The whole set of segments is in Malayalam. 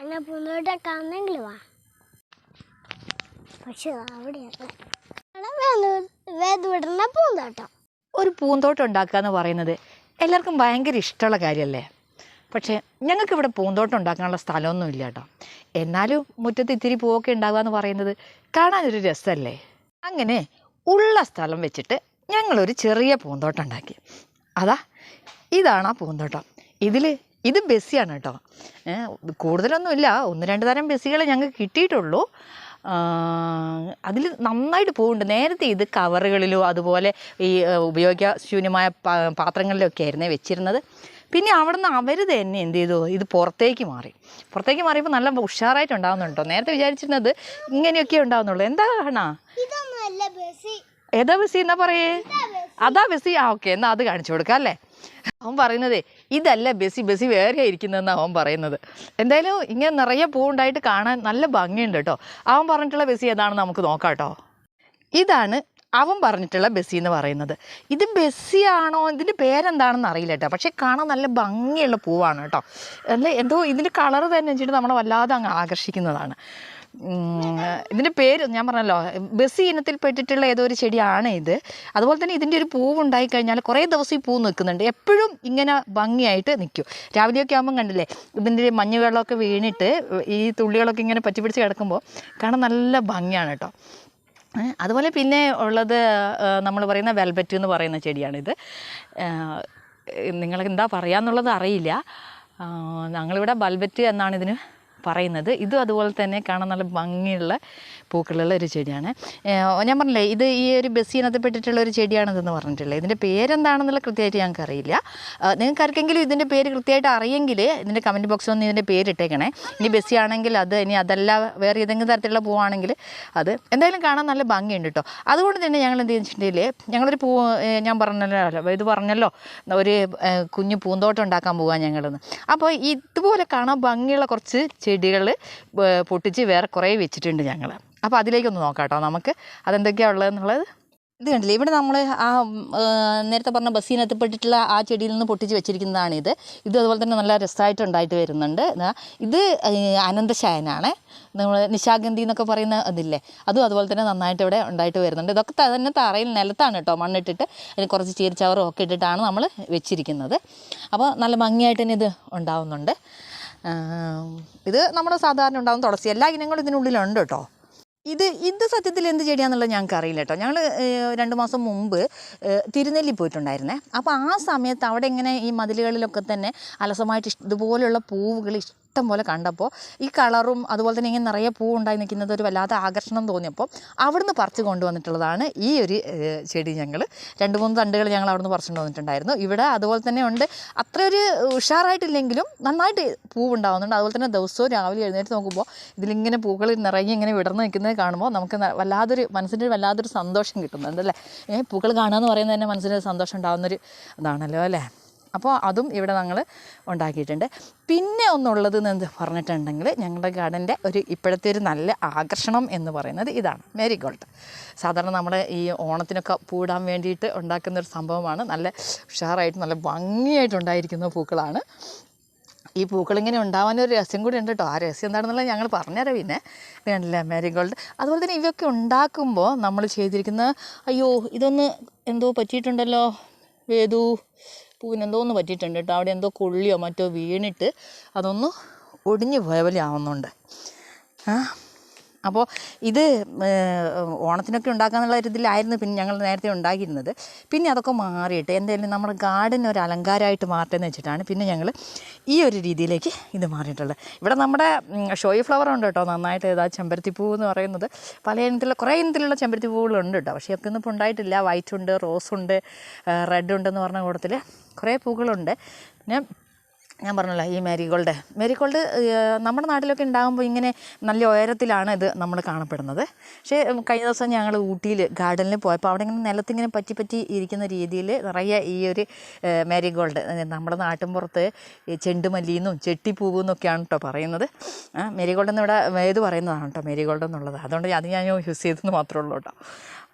എന്നാ പൂന്തോട്ടമൊക്കെ ആണെങ്കിൽ വാ. പക്ഷെ അവിടെയാണ് വേദവിടുന്ന പൂന്തോട്ടം. ഒരു പൂന്തോട്ടം ഉണ്ടാക്കുക എന്ന് പറയുന്നത് എല്ലാവർക്കും ഭയങ്കര ഇഷ്ടമുള്ള കാര്യമല്ലേ? പക്ഷേ ഞങ്ങൾക്കിവിടെ പൂന്തോട്ടം ഉണ്ടാക്കാനുള്ള സ്ഥലമൊന്നും ഇല്ല കേട്ടോ. എന്നാലും മുറ്റത്ത് ഇത്തിരി പൂവൊക്കെ ഉണ്ടാകുക എന്ന് പറയുന്നത് കാണാനൊരു രസമല്ലേ? അങ്ങനെ ഉള്ള സ്ഥലം വെച്ചിട്ട് ഞങ്ങളൊരു ചെറിയ പൂന്തോട്ടം ഉണ്ടാക്കി. അതാ ഇതാണ് ആ പൂന്തോട്ടം. ഇത് ബസ്സിയാണ് കേട്ടോ. കൂടുതലൊന്നുമില്ല, 1-2 തരം ബസ്സികൾ ഞങ്ങൾക്ക് കിട്ടിയിട്ടുള്ളൂ. അതിൽ നന്നായിട്ട് പൂവുണ്ട്. നേരത്തെ ഇത് കവറുകളിലോ അതുപോലെ ഈ ഉപയോഗശൂന്യമായ പാത്രങ്ങളിലൊക്കെ ആയിരുന്നേ വെച്ചിരുന്നത്. പിന്നെ അവിടെ നിന്ന് അവർ തന്നെ എന്ത് ചെയ്തു, ഇത് പുറത്തേക്ക് മാറിയപ്പോൾ നല്ല ഉഷാറായിട്ട് ഉണ്ടാകുന്നുണ്ടോ. നേരത്തെ വിചാരിച്ചിരുന്നത് ഇങ്ങനെയൊക്കെ ഉണ്ടാകുന്നുള്ളൂ. എന്താ കാണാ? ഏതാ ബസ്സി എന്നാ പറയേ? അതാ ബസ്സി. ഓക്കെ, എന്നാൽ അത് കാണിച്ചു കൊടുക്കാം അല്ലേ? അവൻ പറയുന്നതേ ഇതല്ല ബസ്സി വേറെ ഇരിക്കുന്നതെന്നാണ് അവൻ പറയുന്നത്. എന്തായാലും ഇങ്ങനെ നിറയെ പൂവുണ്ടായിട്ട് കാണാൻ നല്ല ഭംഗിയുണ്ട് കേട്ടോ. അവൻ പറഞ്ഞിട്ടുള്ള ബസ്സി ഏതാണെന്ന് നമുക്ക് നോക്കാം കേട്ടോ. ഇതാണ് അവൻ പറഞ്ഞിട്ടുള്ള ബസ്സി എന്ന് പറയുന്നത്. ഇത് ബസ്സിയാണോ, ഇതിൻ്റെ പേരെന്താണെന്ന് അറിയില്ല കേട്ടോ. പക്ഷേ കാണാൻ നല്ല ഭംഗിയുള്ള പൂവാണ് കേട്ടോ. അല്ല എന്തോ ഇതിൻ്റെ കളറ് തന്നെ വെച്ചിട്ട് നമ്മളെ വല്ലാതെ അങ്ങ് ആകർഷിക്കുന്നതാണ്. ഇതിൻ്റെ പേര് ഞാൻ പറഞ്ഞല്ലോ, ബസ്സി ഇനത്തിൽപ്പെട്ടിട്ടുള്ള ഏതോ ഒരു ചെടിയാണ് ഇത്. അതുപോലെ തന്നെ ഇതിൻ്റെ ഒരു പൂവുണ്ടായി കഴിഞ്ഞാൽ കുറേ ദിവസം ഈ പൂ നിൽക്കുന്നുണ്ട്. എപ്പോഴും ഇങ്ങനെ ഭംഗിയായിട്ട് നിൽക്കും. രാവിലെയൊക്കെ ആകുമ്പം കണ്ടില്ലേ, ഇതിൻ്റെ മഞ്ഞ് വെള്ളമൊക്കെ വീണിട്ട് ഈ തുള്ളികളൊക്കെ ഇങ്ങനെ പറ്റി പിടിച്ച് കിടക്കുമ്പോൾ കാണാൻ നല്ല ഭംഗിയാണ് കേട്ടോ. അതുപോലെ പിന്നെ ഉള്ളത് നമ്മൾ പറയുന്ന വെൽവെറ്റ് എന്ന് പറയുന്ന ചെടിയാണിത്. നിങ്ങൾക്ക് എന്താ പറയാന്നുള്ളത് അറിയില്ല. ഞങ്ങളിവിടെ വെൽവെറ്റ് എന്നാണ് ഇതിന് പറയുന്നത്. ഇതും അതുപോലെ തന്നെ കാണാൻ നല്ല ഭംഗിയുള്ള പൂക്കളുള്ള ഒരു ചെടിയാണ്. ഞാൻ പറഞ്ഞില്ലേ, ഇത് ഈ ഒരു ബസ്സിനകത്ത് ഒരു ചെടിയാണിതെന്ന് പറഞ്ഞിട്ടില്ലേ. ഇതിൻ്റെ പേരെന്താണെന്നുള്ള കൃത്യമായിട്ട് ഞങ്ങൾക്ക് അറിയില്ല. നിങ്ങൾക്ക് ആർക്കെങ്കിലും ഇതിൻ്റെ പേര് കൃത്യമായിട്ട് അറിയെങ്കിൽ ഇതിൻ്റെ കമൻറ്റ് ബോക്സിൽ ഒന്ന് ഇതിൻ്റെ പേരിട്ടേക്കണേ. ഇനി ബസ്സി ആണെങ്കിൽ അത്, ഇനി അതല്ല വേറെ ഏതെങ്കിലും തരത്തിലുള്ള പൂവാണെങ്കിൽ അത്. എന്തായാലും കാണാൻ നല്ല ഭംഗിയുണ്ട് കേട്ടോ. അതുകൊണ്ട് തന്നെ ഞങ്ങൾ എന്ത് ചെയ്തിട്ടുണ്ടെങ്കിൽ ഞങ്ങളൊരു ഞാൻ പറഞ്ഞല്ലോ ഒരു കുഞ്ഞു പൂന്തോട്ടം ഉണ്ടാക്കാൻ പോകാൻ ഞങ്ങളെന്ന്. അപ്പോൾ ഇതുപോലെ കാണാൻ ഭംഗിയുള്ള കുറച്ച് ചെടികൾ പൊട്ടിച്ച് വേറെ കുറേ വെച്ചിട്ടുണ്ട് ഞങ്ങൾ. അപ്പോൾ അതിലേക്കൊന്ന് നോക്കാം കേട്ടോ നമുക്ക് അതെന്തൊക്കെയാണ് ഉള്ളതെന്നുള്ളത്. ഇത് കണ്ടില്ലേ, ഇവിടെ നമ്മൾ ആ നേരത്തെ പറഞ്ഞ ബസ്സിനകത്ത് ആ ചെടിയിൽ നിന്ന് പൊട്ടിച്ച് വെച്ചിരിക്കുന്നതാണ് ഇത് അതുപോലെ തന്നെ നല്ല രസമായിട്ട് ഉണ്ടായിട്ട് വരുന്നുണ്ട്. ഇത് അനന്തശയനാണ്. നമ്മൾ നിശാഗന്ധി എന്നൊക്കെ പറയുന്ന ഇതില്ലേ, അതും അതുപോലെ തന്നെ നന്നായിട്ട് ഇവിടെ ഉണ്ടായിട്ട് വരുന്നുണ്ട്. ഇതൊക്കെ തന്നെ തറയിൽ നിലത്താണ് കേട്ടോ, മണ്ണിട്ടിട്ട് അതിന് കുറച്ച് ചീരച്ചവറും ഒക്കെ ഇട്ടിട്ടാണ് നമ്മൾ വെച്ചിരിക്കുന്നത്. അപ്പോൾ നല്ല ഭംഗിയായിട്ട് തന്നെ ഇത് ഉണ്ടാവുന്നുണ്ട്. ഇത് നമ്മുടെ സാധാരണ ഉണ്ടാകുന്ന തുളസി, എല്ലാ ഇനങ്ങളും ഇതിനുള്ളിലുണ്ട് കേട്ടോ. ഇത് സത്യത്തിൽ എന്ത് ചെടിയാണെന്നുള്ളത് ഞങ്ങൾക്ക് അറിയില്ല കേട്ടോ. ഞങ്ങൾ 2 മാസം മുമ്പ് തിരുനെല്ലി പോയിട്ടുണ്ടായിരുന്നേ. അപ്പോൾ ആ സമയത്ത് അവിടെ ഇങ്ങനെ ഈ മതിലുകളിലൊക്കെ തന്നെ അലസമായിട്ട് ഇതുപോലെയുള്ള പൂവുകൾ ഇഷ്ടം പോലെ കണ്ടപ്പോൾ ഈ കളറും അതുപോലെ തന്നെ ഇങ്ങനെ നിറയെ പൂ ഉണ്ടായി നിൽക്കുന്നത് ഒരു വല്ലാത്ത ആകർഷണം തോന്നിയപ്പോൾ അവിടുന്ന് പറിച്ച് കൊണ്ടുവന്നിട്ടുള്ളതാണ് ഈ ഒരു ചെടി. ഞങ്ങൾ 2-3 തണ്ടുകൾ ഞങ്ങൾ അവിടുന്ന് പറിച്ചുകൊണ്ട് വന്നിട്ടുണ്ടായിരുന്നു. ഇവിടെ അതുപോലെ തന്നെ ഉണ്ട്. അത്ര ഒരു ഉഷാറായിട്ടില്ലെങ്കിലും നന്നായിട്ട് പൂവുണ്ടാകുന്നുണ്ട്. അതുപോലെ തന്നെ ദിവസവും രാവിലെ എഴുന്നേറ്റ് നോക്കുമ്പോൾ ഇതിലിങ്ങനെ പൂക്കൾ നിറയെ ഇങ്ങനെ വിടർന്ന് നിൽക്കുന്നത് കാണുമ്പോൾ നമുക്ക് മനസ്സിൻ്റെ വല്ലാതൊരു സന്തോഷം കിട്ടുന്നുണ്ട് അല്ലേ? പൂക്കൾ കാണുക എന്ന് പറയുന്നത് തന്നെ മനസ്സിന് സന്തോഷം ഉണ്ടാകുന്നൊരു ഇതാണല്ലോ അല്ലേ? അപ്പോൾ അതും ഇവിടെ ഞങ്ങൾ ഉണ്ടാക്കിയിട്ടുണ്ട്. പിന്നെ ഒന്നുള്ളത് എന്ന് പറഞ്ഞിട്ടുണ്ടെങ്കിൽ ഞങ്ങളുടെ ഗാർഡൻ്റെ ഇപ്പോഴത്തെ ഒരു നല്ല ആകർഷണം എന്ന് പറയുന്നത് ഇതാണ് മേരിഗോൾഡ്. സാധാരണ നമ്മൾ ഈ ഓണത്തിനൊക്കെ പൂടാൻ വേണ്ടിയിട്ട് ഉണ്ടാക്കുന്നൊരു സംഭവമാണ്. നല്ല ഉഷാറായിട്ട് നല്ല ഭംഗിയായിട്ട് ഉണ്ടായിരിക്കുന്ന പൂക്കളാണ്. ഈ പൂക്കളിങ്ങനെ ഉണ്ടാവാനൊരു രഹസ്യം കൂടി ഉണ്ട് കേട്ടോ. ആ രഹസ്യം എന്താണെന്നുള്ളത് ഞങ്ങൾ പറഞ്ഞുതരാം. പിന്നെ ഇത് കണ്ടില്ലേ മേരിഗോൾഡ്. അതുപോലെ തന്നെ ഇവയൊക്കെ ഉണ്ടാക്കുമ്പോൾ നമ്മൾ ചെയ്തിരിക്കുന്ന ഇതൊന്ന് എന്തോ പറ്റിയിട്ടുണ്ടല്ലോ വേദു, പൂവിനെന്തോ ഒന്ന് പറ്റിയിട്ടുണ്ട് കേട്ടോ. അവിടെ എന്തോ കൊള്ളിയോ മറ്റോ വീണിട്ട് അതൊന്ന് ഒടിഞ്ഞു പോയ പോലെ ആവുന്നുണ്ട്. അപ്പോൾ ഇത് ഓണത്തിനൊക്കെ ഉണ്ടാക്കാന്നുള്ള ഒരു ഇതിലായിരുന്നു പിന്നെ ഞങ്ങൾ നേരത്തെ ഉണ്ടാക്കിയിരുന്നത്. പിന്നെ അതൊക്കെ മാറിയിട്ട് എന്തായാലും നമ്മുടെ ഗാർഡൻ ഒരു അലങ്കാരമായിട്ട് മാറട്ടെ എന്ന് വെച്ചിട്ടാണ് പിന്നെ ഞങ്ങൾ ഈ ഒരു രീതിയിലേക്ക് ഇത് മാറിയിട്ടുള്ളത്. ഇവിടെ നമ്മുടെ ഷോയി ഫ്ലവർ ഉണ്ട് കേട്ടോ, നന്നായിട്ട്. ഏതാ ചെമ്പരത്തിപ്പൂ എന്ന് പറയുന്നത് പല ഇനത്തിലുള്ള കുറേ ഇനത്തിലുള്ള ചെമ്പരത്തിപ്പൂകളുണ്ട് കേട്ടോ. പക്ഷേ ഒക്കെ ഒന്നും ഇപ്പോൾ ഉണ്ടായിട്ടില്ല. വൈറ്റ് ഉണ്ട്, റോസ് ഉണ്ട്, റെഡ് ഉണ്ടെന്ന് പറഞ്ഞ കൂട്ടത്തിൽ കുറേ പൂക്കളുണ്ട്. പിന്നെ ഞാൻ പറഞ്ഞല്ലോ ഈ മേരിഗോൾഡ് നമ്മുടെ നാട്ടിലൊക്കെ ഉണ്ടാകുമ്പോൾ ഇങ്ങനെ നല്ല ഉയരത്തിലാണ് ഇത് നമ്മൾ കാണപ്പെടുന്നത്. പക്ഷേ കഴിഞ്ഞ ദിവസം ഞങ്ങൾ ഊട്ടിയിൽ ഗാർഡനിൽ പോയപ്പോൾ അവിടെ ഇങ്ങനെ നിലത്തിങ്ങനെ പറ്റി ഇരിക്കുന്ന രീതിയിൽ നിറയെ ഈ ഒരു മേരിഗോൾഡ്, നമ്മുടെ നാട്ടിൻപുറത്ത് ചെണ്ടുമല്ലിന്നും ചെട്ടിപ്പൂവെന്നൊക്കെയാണ് കേട്ടോ പറയുന്നത്. മേരിഗോൾഡ് എന്ന് ഇവിടെ ഇത് പറയുന്നതാണ് കേട്ടോ മേരിഗോൾഡ് എന്നുള്ളത്. അതുകൊണ്ട് അത് ഞാൻ യൂസ് ചെയ്തെന്ന് മാത്രമേ ഉള്ളൂ കേട്ടോ.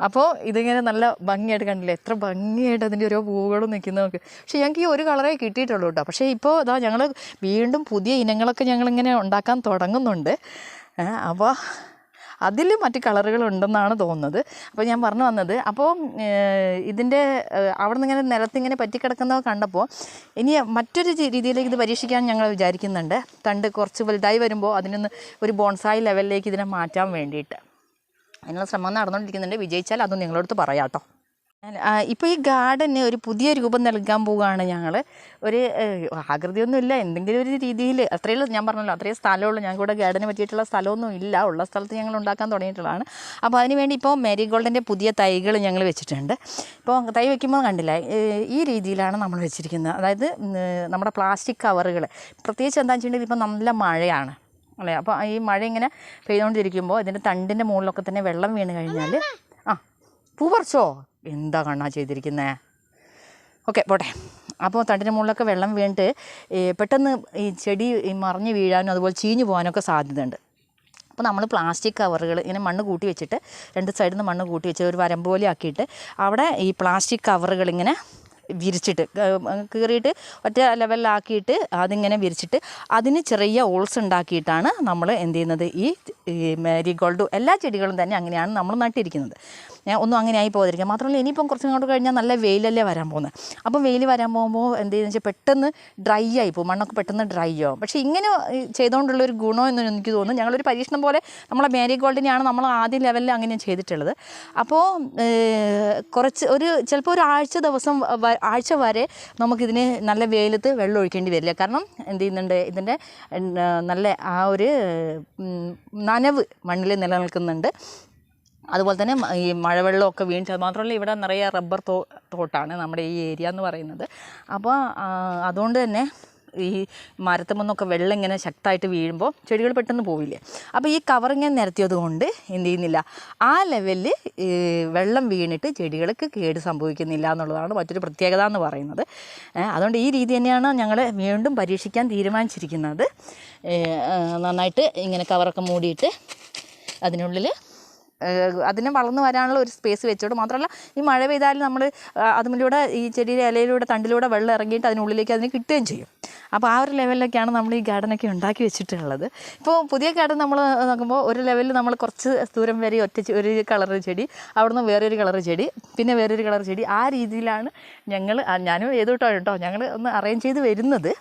അപ്പോൾ ഇതിങ്ങനെ നല്ല ഭംഗിയായിട്ട് കണ്ടില്ലേ, എത്ര ഭംഗിയായിട്ട് അതിൻ്റെ ഓരോ പൂവുകളും നിൽക്കുന്നതൊക്കെ. പക്ഷേ ഞങ്ങൾക്ക് ഈ ഒരു കളറേ കിട്ടിയിട്ടുള്ളൂ കേട്ടോ. പക്ഷേ ഇപ്പോൾ ഞങ്ങൾ വീണ്ടും പുതിയ ഇനങ്ങളൊക്കെ ഞങ്ങളിങ്ങനെ ഉണ്ടാക്കാൻ തുടങ്ങുന്നുണ്ട്. അപ്പോൾ അതിൽ മറ്റ് കളറുകളുണ്ടെന്നാണ് തോന്നുന്നത്. അപ്പോൾ ഞാൻ പറഞ്ഞു വന്നത്, അപ്പോൾ ഇതിൻ്റെ അവിടെ നിന്ന് ഇങ്ങനെ നിലത്തിങ്ങനെ പറ്റിക്കിടക്കുന്നതൊക്കെ കണ്ടപ്പോൾ ഇനി മറ്റൊരു രീതിയിലേക്ക് ഇത് പരീക്ഷിക്കാൻ ഞങ്ങൾ വിചാരിക്കുന്നുണ്ട്. തണ്ട് കുറച്ച് വലുതായി വരുമ്പോൾ അതിനൊന്ന് ഒരു ബോൺസായി ലെവലിലേക്ക് ഇതിനെ മാറ്റാൻ വേണ്ടിയിട്ട് അതിനുള്ള ശ്രമം നടന്നുകൊണ്ടിരിക്കുന്നുണ്ട്. വിജയിച്ചാൽ അതും നിങ്ങളടുത്ത് പറയാം കേട്ടോ. ഇപ്പോൾ ഈ ഗാർഡന് ഒരു പുതിയ രൂപം നൽകാൻ പോവുകയാണ് ഞങ്ങൾ. ഒരു ആകൃതിയൊന്നുമില്ല, എന്തെങ്കിലും ഒരു രീതിയിൽ അത്രയും ഞാൻ പറഞ്ഞല്ലോ അത്രയും സ്ഥലമുള്ളൂ. ഞങ്ങൾക്ക് ഇവിടെ ഗാർഡന് പറ്റിയിട്ടുള്ള സ്ഥലമൊന്നും ഇല്ല, ഉള്ള സ്ഥലത്ത് ഞങ്ങൾ ഉണ്ടാക്കാൻ തുടങ്ങിയിട്ടുള്ളതാണ്. അപ്പോൾ അതിനുവേണ്ടി ഇപ്പോൾ മാരിഗോൾഡിൻ്റെ പുതിയ തൈകൾ ഞങ്ങൾ വെച്ചിട്ടുണ്ട്. ഇപ്പോൾ തൈ വയ്ക്കുമ്പോൾ കണ്ടില്ല ഈ രീതിയിലാണ് നമ്മൾ വെച്ചിരിക്കുന്നത്. അതായത് നമ്മുടെ പ്ലാസ്റ്റിക് കവറുകൾ, പ്രത്യേകിച്ച് എന്താണെന്ന് വെച്ചിട്ടുണ്ടെങ്കിൽ ഇപ്പോൾ നല്ല മഴയാണ് അല്ലേ. അപ്പോൾ ഈ മഴ ഇങ്ങനെ പെയ്തുകൊണ്ടിരിക്കുമ്പോൾ ഇതിൻ്റെ തണ്ടിൻ്റെ മുകളിലൊക്കെ തന്നെ വെള്ളം വീണ് കഴിഞ്ഞാൽ പൂ പറിച്ചോ എന്താ കണ്ണാ ചെയ്തിരിക്കുന്നത്. ഓക്കെ പോട്ടെ. അപ്പോൾ തണ്ടിൻ്റെ മുകളിലൊക്കെ വെള്ളം വീണിട്ട് പെട്ടെന്ന് ഈ ചെടി മറിഞ്ഞ് വീഴാനും അതുപോലെ ചീഞ്ഞു പോകാനൊക്കെ സാധ്യതയുണ്ട്. അപ്പോൾ നമ്മൾ പ്ലാസ്റ്റിക് കവറുകൾ ഇങ്ങനെ മണ്ണ് കൂട്ടി വെച്ചിട്ട് 2 സൈഡിൽ നിന്ന് മണ്ണ് കൂട്ടി വെച്ച് ഒരു വരമ്പ് പോലെ ആക്കിയിട്ട് അവിടെ ഈ പ്ലാസ്റ്റിക് കവറുകൾ ഇങ്ങനെ വിരിച്ചിട്ട് കീറിയിട്ട് ഒറ്റ ലെവലിലാക്കിയിട്ട് അതിങ്ങനെ വിരിച്ചിട്ട് അതിന് ചെറിയ ഓൾസ് ഉണ്ടാക്കിയിട്ടാണ് നമ്മൾ എന്ത് ചെയ്യുന്നത്, ഈ മാരിഗോൾഡ് എല്ലാ ചെടികളും തന്നെ അങ്ങനെയാണ് നമ്മൾ നട്ടിരിക്കുന്നത്. ഒന്നും അങ്ങനെ ആയി പോകാതിരിക്കുക. മാത്രമല്ല ഇനിയിപ്പം കുറച്ചും കൂടെ കഴിഞ്ഞാൽ നല്ല വെയിലല്ലേ വരാൻ പോകുന്നത്. അപ്പോൾ വെയിൽ വരാൻ പോകുമ്പോൾ എന്ത് ചെയ്യുന്നത് വെച്ചാൽ പെട്ടെന്ന് ഡ്രൈ ആയി പോകും, മണ്ണൊക്കെ പെട്ടെന്ന് ഡ്രൈ ആവും. പക്ഷേ ഇങ്ങനെ ചെയ്തുകൊണ്ടുള്ളൊരു ഗുണം എന്ന് എനിക്ക് തോന്നുന്നു. ഞങ്ങളൊരു പരീക്ഷണം പോലെ നമ്മളെ മാരിഗോൾഡിനെയാണ് നമ്മൾ ആദ്യ ലെവലിൽ അങ്ങനെ ചെയ്തിട്ടുള്ളത്. അപ്പോൾ ചിലപ്പോൾ ഒരു ആഴ്ച വരെ നമുക്കിതിന് നല്ല വെയിലത്ത് വെള്ളം ഒഴിക്കേണ്ടി വരില്ല. കാരണം എന്ത് ചെയ്യുന്നുണ്ട്, ഇതിൻ്റെ നല്ല ആ ഒരു നനവ് മണ്ണിൽ നിലനിൽക്കുന്നുണ്ട്. അതുപോലെ തന്നെ ഈ മഴവെള്ളമൊക്കെ വീണിട്ട്, അത് മാത്രമല്ല ഇവിടെ നിറയെ റബ്ബർ തോട്ടാണ് നമ്മുടെ ഈ ഏരിയ എന്ന് പറയുന്നത്. അപ്പോൾ അതുകൊണ്ട് തന്നെ ഈ മരത്തുമെന്നൊക്കെ വെള്ളം ഇങ്ങനെ ശക്തമായിട്ട് വീഴുമ്പോൾ ചെടികൾ പെട്ടെന്ന് പോവില്ലേ. അപ്പോൾ ഈ കവറിങ്ങനെ നിരത്തിയത് കൊണ്ട് എന്ത് ചെയ്യുന്നില്ല, ആ ലെവലിൽ വെള്ളം വീണിട്ട് ചെടികൾക്ക് കേട് സംഭവിക്കുന്നില്ല എന്നുള്ളതാണ് മറ്റൊരു പ്രത്യേകത എന്ന് പറയുന്നത്. അതുകൊണ്ട് ഈ രീതി തന്നെയാണ് ഞങ്ങൾ വീണ്ടും പരീക്ഷിക്കാൻ തീരുമാനിച്ചിരിക്കുന്നത്. നന്നായിട്ട് ഇങ്ങനെ കവറൊക്കെ മൂടിയിട്ട് അതിനുള്ളിൽ അതിനെ വളർന്നു വരാനുള്ള ഒരു സ്പേസ് വെച്ചോട്. മാത്രമല്ല ഈ മഴ പെയ്താൽ നമ്മൾ അതിലൂടെ ഈ ചെടിയുടെ ഇലയിലൂടെ തണ്ടിലൂടെ വെള്ളം ഇറങ്ങിയിട്ട് അതിനുള്ളിലേക്ക് അതിന് കിട്ടുകയും ചെയ്യും. അപ്പോൾ ആ ഒരു ലെവലിലൊക്കെയാണ് നമ്മൾ ഈ ഗാർഡനൊക്കെ ഉണ്ടാക്കി വെച്ചിട്ടുള്ളത്. ഇപ്പോൾ പുതിയ ഗാർഡൻ നമ്മൾ നോക്കുമ്പോൾ ഒരു ലെവലിൽ നമ്മൾ കുറച്ച് ദൂരം വരെ ഒരു കളർ ചെടി, അവിടുന്ന് വേറൊരു കളർ ചെടി, പിന്നെ വേറൊരു കളർ ചെടി, ആ രീതിയിലാണ് ഞാനും കേട്ടോ ഞങ്ങൾ ഒന്ന് അറേഞ്ച് ചെയ്ത് വരുന്നത്.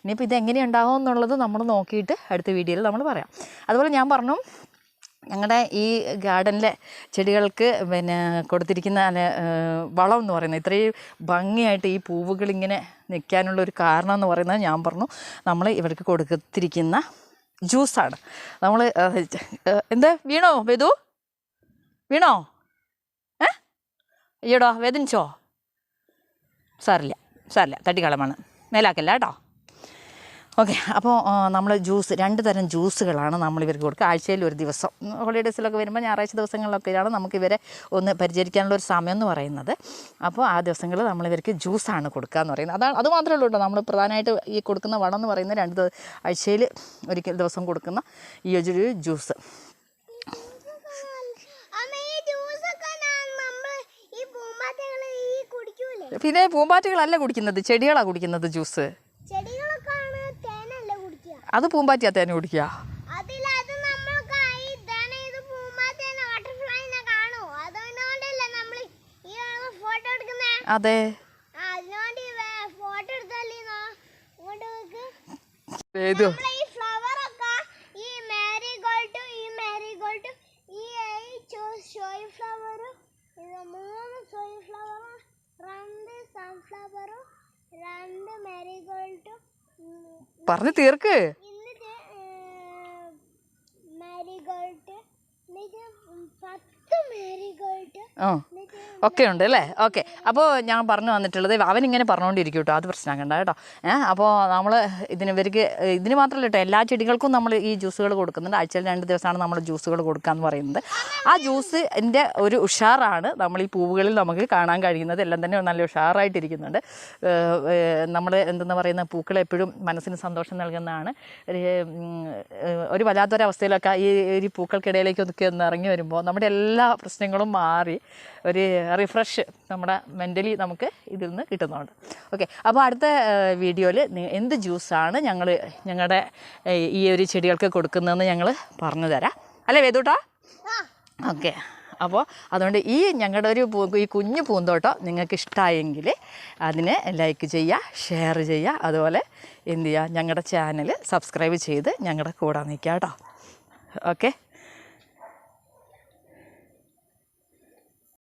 ഇനിയിപ്പോൾ ഇതെങ്ങനെയുണ്ടാകും എന്നുള്ളത് നമ്മൾ നോക്കിയിട്ട് അടുത്ത വീഡിയോയിൽ നമ്മൾ പറയാം. അതുപോലെ ഞാൻ പറഞ്ഞു ഞങ്ങളുടെ ഈ ഗാർഡനിലെ ചെടികൾക്ക് കൊടുത്തിരിക്കുന്ന വളം എന്ന് പറയുന്നത് ഇത്രയും ഭംഗിയായിട്ട് ഈ പൂവുകളിങ്ങനെ നിൽക്കാനുള്ളൊരു കാരണം എന്ന് പറയുന്നത് ഞാൻ പറഞ്ഞു നമ്മൾ ഇവർക്ക് കൊടുത്തിരിക്കുന്ന ജ്യൂസാണ്. നമ്മൾ എന്താ വീണോ വേദു, വീണോ? അയ്യോടോ വേദനിച്ചോ? സാരില്ല തട്ടിക്കളമാണ്, മേലാക്കല്ല കേട്ടോ. ഓക്കെ. അപ്പോൾ നമ്മൾ 2 തരം ജ്യൂസുകളാണ് നമ്മളിവർക്ക് കൊടുക്കുക. ആഴ്ചയിൽ ഒരു ദിവസം, ഹോളിഡേയ്സിലൊക്കെ വരുമ്പോൾ ഞായറാഴ്ച ദിവസങ്ങളിലൊക്കെയാണ് നമുക്കിവരെ ഒന്ന് പരിചരിക്കാനുള്ള ഒരു സമയം എന്ന് പറയുന്നത്. അപ്പോൾ ആ ദിവസങ്ങളിൽ നമ്മളിവർക്ക് ജ്യൂസാണ് കൊടുക്കുക എന്ന് പറയുന്നത്. അത് മാത്രമേ ഉള്ളൂ കേട്ടോ. നമ്മൾ പ്രധാനമായിട്ട് ഈ കൊടുക്കുന്ന വളം എന്ന് പറയുന്നത് 2 ആഴ്ചയിൽ ഒരിക്കൽ ദിവസം കൊടുക്കുന്ന ഈ ഒരു ജ്യൂസ്. പിന്നെ പൂമ്പാറ്റകളല്ല കുടിക്കുന്നത്, ചെടികളാണ് കുടിക്കുന്നത് ജ്യൂസ്. അത് പൂമ്പാറ്റ തേന കുടിക്കുക. അതെ പറഞ്ഞു തീർക്ക്. ഒക്കെ ഉണ്ട് അല്ലേ. ഓക്കെ. അപ്പോൾ ഞാൻ പറഞ്ഞു വന്നിട്ടുള്ളത് അവനിങ്ങനെ പറഞ്ഞുകൊണ്ടിരിക്കും കേട്ടോ, അത് പ്രശ്നമാക്കണ്ട കേട്ടോ. അപ്പോൾ നമ്മൾ ഇതിന് മാത്രമല്ല കേട്ടോ, എല്ലാ ചെടികൾക്കും നമ്മൾ ഈ ജ്യൂസുകൾ കൊടുക്കുന്നുണ്ട്. ആഴ്ചയിൽ 2 ദിവസമാണ് നമ്മൾ ജ്യൂസുകൾ കൊടുക്കുക എന്ന് പറയുന്നത്. ആ ജ്യൂസിൻ്റെ ഒരു ഉഷാറാണ് നമ്മൾ ഈ പൂവുകളിൽ നമുക്ക് കാണാൻ കഴിയുന്നത്. എല്ലാം തന്നെ നല്ല ഉഷാറായിട്ടിരിക്കുന്നുണ്ട്. നമ്മൾ എന്തെന്ന് പറയുന്ന പൂക്കൾ എപ്പോഴും മനസ്സിന് സന്തോഷം നൽകുന്നതാണ്. ഒരു വല്ലാത്തൊരവസ്ഥയിലൊക്കെ ഈ പൂക്കൾക്കിടയിലേക്ക് ഒന്ന് ഒന്ന് ഇറങ്ങി വരുമ്പോൾ നമ്മുടെ എല്ലാ പ്രശ്നങ്ങളും മാറി ഒരു റിഫ്രഷ് നമ്മുടെ മെൻ്റലി നമുക്ക് ഇതിൽ നിന്ന് കിട്ടുന്നുണ്ട്. ഓക്കെ, അപ്പോൾ അടുത്ത വീഡിയോയിൽ എന്ത് ജ്യൂസാണ് ഞങ്ങളുടെ ഈ ഒരു ചെടികൾക്ക് കൊടുക്കുന്നതെന്ന് ഞങ്ങൾ പറഞ്ഞു തരാം. അല്ലേ വേദൂട്ടാ? ഓക്കെ, അപ്പോൾ അതുകൊണ്ട് ഞങ്ങളുടെ ഈ കുഞ്ഞു പൂന്തോട്ടം നിങ്ങൾക്ക് ഇഷ്ടമായെങ്കിൽ അതിനെ ലൈക്ക് ചെയ്യുക, ഷെയർ ചെയ്യുക, അതുപോലെ എന്ത് ചെയ്യുക, ഞങ്ങളുടെ ചാനൽ സബ്സ്ക്രൈബ് ചെയ്ത് ഞങ്ങളുടെ കൂടെ നിൽക്കുക കേട്ടോ. ഓക്കെ.